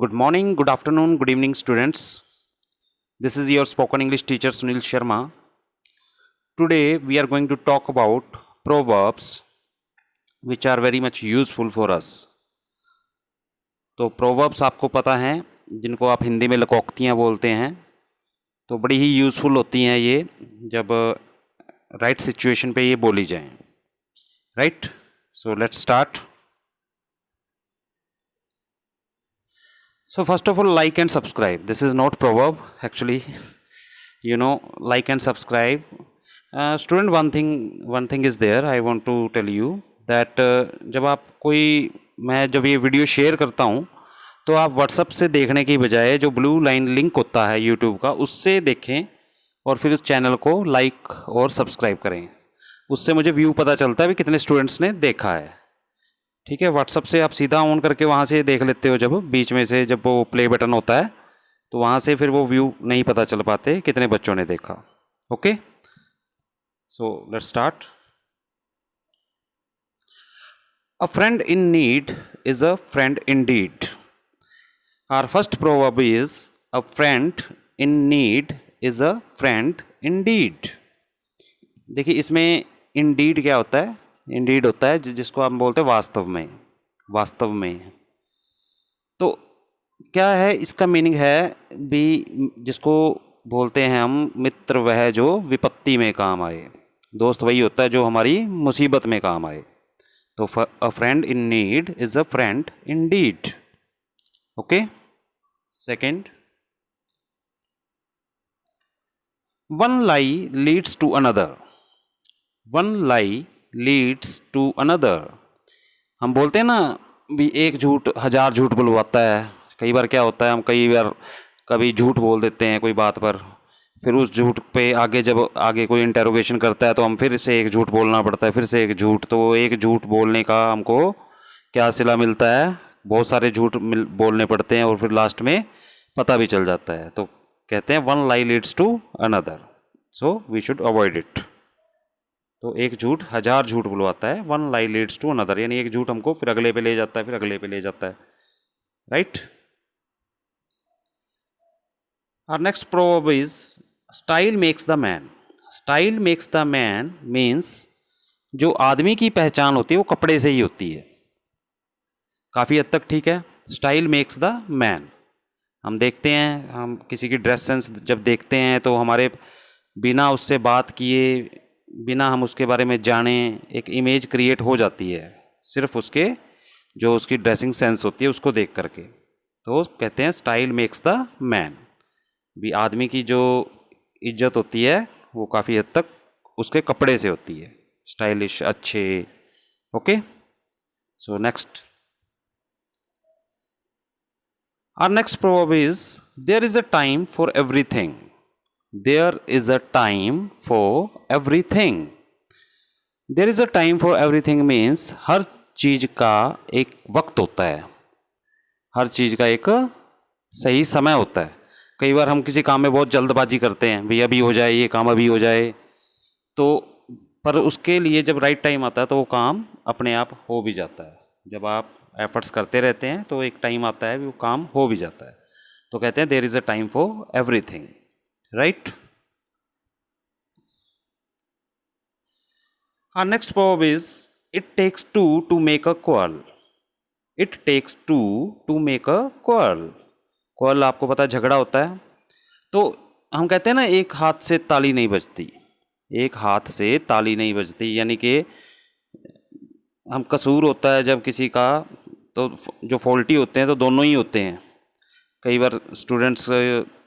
Good morning, good afternoon, good evening, students. This is your spoken English teacher Sunil Sharma. Today we are going to talk about proverbs which are very much useful for us. तो proverbs आपको पता हैं, जिनको आप हिंदी में लकोक्तियाँ बोलते हैं, तो बड़ी ही यूज़फुल होती हैं ये जब राइट सिचुएशन पे ये बोली जाएं. Right, so let's start. So first of all, like and subscribe. This is not proverb actually. Like and subscribe. Student, one thing is there. I want to tell you that जब ये video share करता हूँ तो आप WhatsApp से देखने की बजाय जो ब्लू लाइन लिंक होता है यूट्यूब का, उससे देखें और फिर उस चैनल को लाइक और सब्सक्राइब करें. उससे मुझे व्यू पता चलता है भी कितने स्टूडेंट्स ने देखा है. ठीक है, व्हाट्सअप से आप सीधा ऑन करके वहाँ से देख लेते हो, जब बीच में से जब वो प्ले बटन होता है तो वहाँ से फिर वो व्यू नहीं पता चल पाते कितने बच्चों ने देखा. Okay, so let's start. A friend in need is a friend indeed. Our first proverb is a friend in need is a friend indeed. देखिए, इसमें इंडीड क्या होता है? इंडीड होता है जिसको हम बोलते हैं वास्तव में. वास्तव में तो क्या है इसका मीनिंग है भी, जिसको बोलते हैं हम मित्र वह जो विपत्ति में काम आए. दोस्त वही होता है जो हमारी मुसीबत में काम आए. तो a friend in need is a friend indeed. Okay. Second, one lie leads to another. One lie leads to another. हम बोलते हैं ना भी एक झूठ हजार झूठ बुलवाता है. कई बार क्या होता है, हम कभी झूठ बोल देते हैं कोई बात पर, फिर उस झूठ पे जब आगे कोई इंटेरोगेशन करता है तो हम फिर से एक झूठ बोलना पड़ता है, फिर से एक झूठ. तो एक झूठ बोलने का हमको क्या सिला मिलता है? बहुत सारे झूठ बोलने पड़ते हैं और फिर लास्ट में पता भी चल जाता है. तो कहते हैं one lie leads to another, so we should avoid it. तो एक झूठ हजार झूठ बुलवाता है. One lie leads to another, यानी एक झूठ हमको फिर अगले पे ले जाता है, फिर अगले पे ले जाता है. Right. Our next proverb is style makes the man. Style makes the man means जो आदमी की पहचान होती है वो कपड़े से ही होती है. काफ़ी हद तक ठीक है. Style makes the man. हम देखते हैं, हम किसी की ड्रेस सेंस जब देखते हैं तो हमारे बिना उससे बात किए, बिना हम उसके बारे में जाने, एक इमेज क्रिएट हो जाती है सिर्फ उसकी ड्रेसिंग सेंस होती है उसको देख करके. तो कहते हैं स्टाइल मेक्स द मैन. भी आदमी की जो इज्जत होती है वो काफ़ी हद तक उसके कपड़े से होती है, स्टाइलिश, अच्छे. Okay, so next. Our next proverb is there is a time for everything. There is a time for everything. There is a time for everything means हर चीज़ का एक वक्त होता है, हर चीज़ का एक सही समय होता है. कई बार हम किसी काम में बहुत जल्दबाजी करते हैं, भैया अभी हो जाए, ये काम अभी हो जाए, तो पर उसके लिए जब राइट टाइम आता है तो वो काम अपने आप हो भी जाता है. जब आप एफर्ट्स करते रहते हैं तो एक टाइम आता है वो काम हो भी जाता है. तो कहते हैं there is a time for everything. Right. Our next proverb is it takes two to make a quarrel. It takes two to make a quarrel. quarrel आपको पता है झगड़ा होता है. तो हम कहते हैं ना एक हाथ से ताली नहीं बजती. एक हाथ से ताली नहीं बजती, यानी कि हम कसूर होता है जब किसी का, तो जो फॉल्टी होते हैं तो दोनों ही होते हैं. कई बार स्टूडेंट्स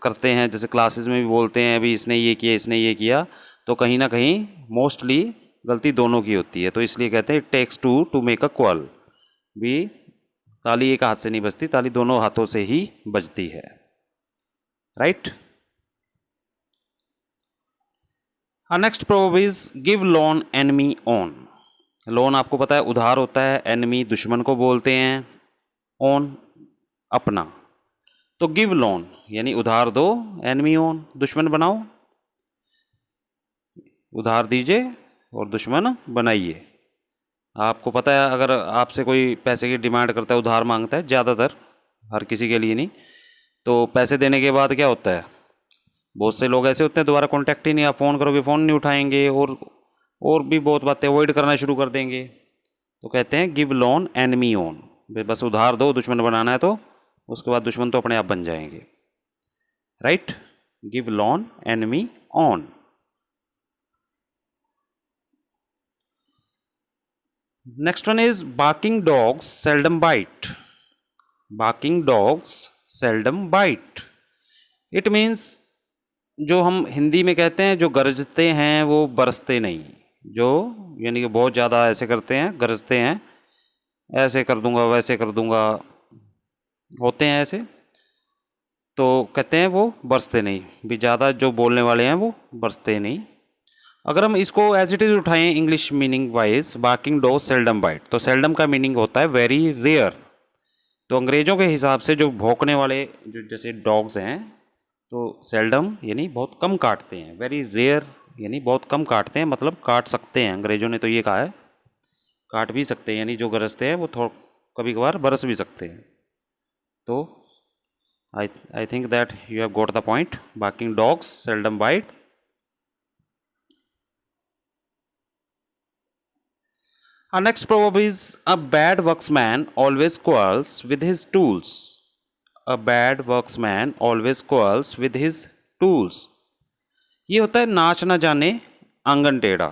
करते हैं, जैसे क्लासेस में भी बोलते हैं अभी इसने ये किया, इसने ये किया, तो कहीं ना कहीं मोस्टली गलती दोनों की होती है. तो इसलिए कहते हैं it takes two to make a quarrel. भी ताली एक हाथ से नहीं बजती, ताली दोनों हाथों से ही बजती है. Right. Our next proverb is give loan enemy own. Loan आपको पता है उधार होता है, एनमी दुश्मन को बोलते हैं, ओन अपना. तो गिव लोन यानी उधार दो, एनमी ओन दुश्मन बनाओ. उधार दीजिए और दुश्मन बनाइए. आपको पता है अगर आपसे कोई पैसे की डिमांड करता है, उधार मांगता है, ज़्यादातर हर किसी के लिए नहीं। तो पैसे देने के बाद क्या होता है, बहुत से लोग ऐसे होते हैं दोबारा कॉन्टैक्ट ही नहीं, आप फ़ोन करोगे फ़ोन नहीं उठाएंगे, और भी बहुत बातें अवॉइड करना शुरू कर देंगे। तो कहते हैं गिव लोन एनमी ओन, बस उधार दो, दुश्मन बनाना है तो उसके बाद दुश्मन तो अपने आप बन जाएंगे, right. Give loan enemy on. Next one is barking dogs seldom bite. Barking dogs seldom bite, it means जो हम हिंदी में कहते हैं जो गरजते हैं वो बरसते नहीं, जो यानी कि बहुत ज़्यादा ऐसे करते हैं, गरजते हैं, ऐसे कर दूंगा वैसे कर दूंगा, होते हैं ऐसे, तो कहते हैं वो बरसते नहीं, भी ज़्यादा जो बोलने वाले हैं वो बरसते नहीं। अगर हम इसको एज इट इज़ उठाएं English meaning wise, barking dog seldom bite, तो सेल्डम का मीनिंग होता है वेरी रेयर। तो अंग्रेज़ों के हिसाब से जो भौंकने वाले जो जैसे डॉग्स हैं, तो सेल्डम यानी बहुत कम काटते हैं, वेरी रेयर यानी बहुत कम काटते हैं, मतलब काट सकते हैं, अंग्रेज़ों ने तो ये कहा है, काट भी सकते हैं, यानी जो गरजते हैं वो कभी कभार बरस भी सकते हैं। तो I think that you have got the point. Barking dogs seldom bite. Our next proverb is a bad workman always quarrels with his tools. A bad workman always quarrels with his tools. ये होता है नाच ना जाने आंगन टेढ़ा।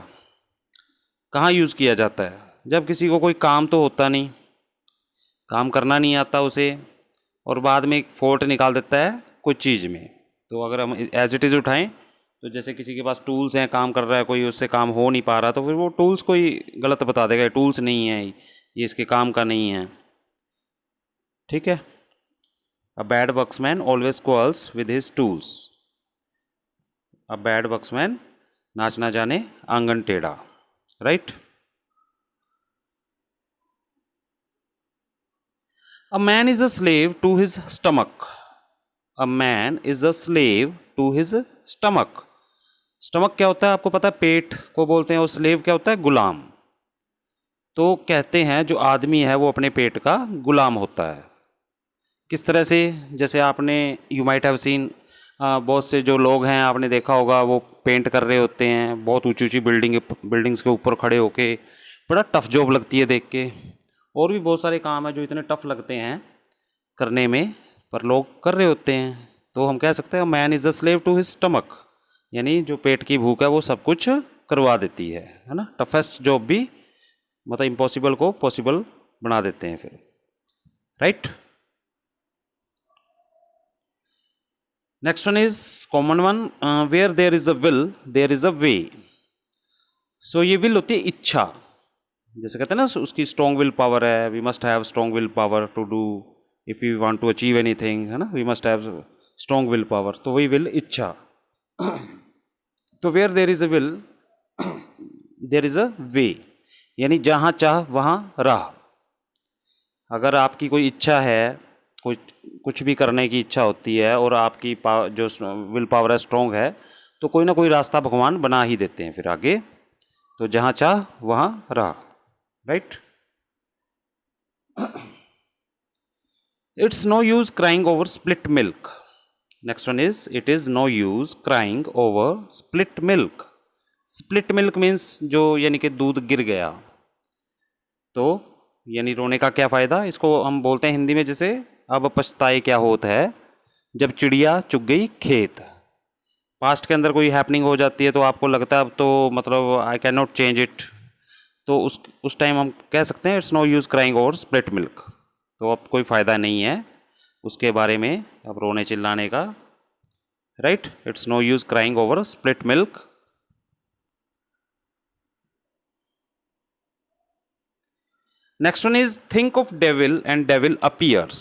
कहाँ use किया जाता है, जब किसी को कोई काम तो होता नहीं, काम करना नहीं आता उसे, और बाद में एक फोल्ट निकाल देता है कुछ चीज़ में। तो अगर हम एज इट इज़ उठाएं, तो जैसे किसी के पास टूल्स हैं, काम कर रहा है कोई, उससे काम हो नहीं पा रहा, तो फिर वो टूल्स कोई गलत बता देगा, टूल्स नहीं है ये, इसके काम का नहीं है, ठीक है। A bad workman always quarrels with his tools. A bad workman नाच ना जाने आंगन टेढ़ा, right. A man is a slave to his stomach. A man is a slave to his stomach. Stomach क्या होता है आपको पता है, पेट को बोलते हैं, और स्लेव क्या होता है, गुलाम। तो कहते हैं जो आदमी है वो अपने पेट का गुलाम होता है। किस तरह से, जैसे आपने यू माइट हैव सीन, बहुत से जो लोग हैं आपने देखा होगा वो पेंट कर रहे होते हैं, बहुत ऊंची ऊंची बिल्डिंग्स के ऊपर खड़े होके, बड़ा टफ जॉब लगती है देख के। और भी बहुत सारे काम हैं जो इतने टफ लगते हैं करने में, पर लोग कर रहे होते हैं। तो हम कह सकते हैं man is a slave to his stomach, यानी जो पेट की भूख है वो सब कुछ करवा देती है ना। टफेस्ट जॉब भी मतलब इम्पॉसिबल को पॉसिबल बना देते हैं फिर, right. Next one is common one, where there is a will there is a way. So ये विल होती है इच्छा, जैसे कहते हैं ना उसकी स्ट्रॉन्ग विल पावर है, we must have strong will power to do, if you want to achieve anything, है ना, we must have strong will power, तो वही विल इच्छा। तो where there is a will there is a way, यानी जहाँ चाह वहाँ राह। अगर आपकी कोई इच्छा है, कुछ भी करने की इच्छा होती है, और आपकी जो विल पावर है स्ट्रॉन्ग है, तो कोई ना कोई रास्ता भगवान बना ही देते हैं फिर आगे। तो जहाँ चाह वहाँ राह, right. It's no use crying over spilt milk. Next one is, it is no use crying over spilt milk. Spilt milk means जो यानी कि दूध गिर गया, तो यानी रोने का क्या फ़ायदा। इसको हम बोलते हैं हिंदी में जैसे अब पछताए क्या होता है जब चिड़िया चुग गई खेत। पास्ट के अंदर कोई हैपनिंग हो जाती है तो आपको लगता है अब तो मतलब I can not change it, तो उस टाइम हम कह सकते हैं it's no use crying over split milk. तो अब कोई फ़ायदा नहीं है उसके बारे में अब रोने चिल्लाने का, right. It's no use crying over split milk. Next one is think of devil and devil appears.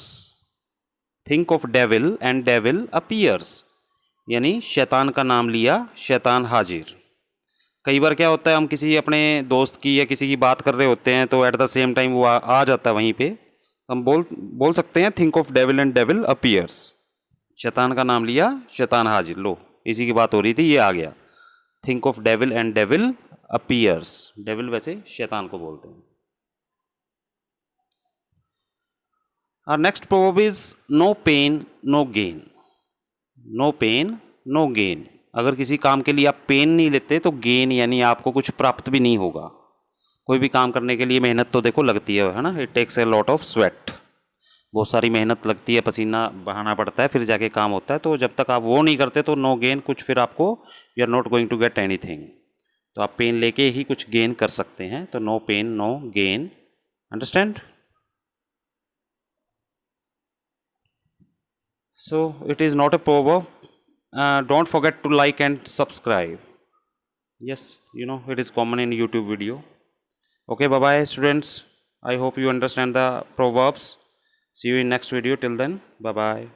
Think of devil and devil appears, यानी शैतान का नाम लिया शैतान हाजिर। कई बार क्या होता है, हम किसी अपने दोस्त की या किसी की बात कर रहे होते हैं तो एट द सेम टाइम वो आ जाता है वहीं पे, हम बोल सकते हैं think of devil and devil appears. शैतान का नाम लिया शैतान हाजिर, लो इसी की बात हो रही थी, ये आ गया। Think of devil and devil appears, devil वैसे शैतान को बोलते हैं। Our next proverb is no pain no gain. No pain no gain. अगर किसी काम के लिए आप पेन नहीं लेते तो गेन यानी आपको कुछ प्राप्त भी नहीं होगा. कोई भी काम करने के लिए मेहनत तो देखो लगती है ना. It takes a lot of sweat. बहुत सारी मेहनत लगती है, पसीना बहाना पड़ता है, फिर जाके काम होता है. तो जब तक आप वो नहीं करते तो नो गेन, कुछ फिर आपको you are not going to get anything. तो आप पेन लेके ही कुछ गेन कर सकते हैं. तो no pain no gain. Understand? So it is not a proverb. Don't forget to like and subscribe. Yes, you know it is common in YouTube video. Okay, bye bye students. I hope you understand the proverbs. See you in next video. Till then, bye bye.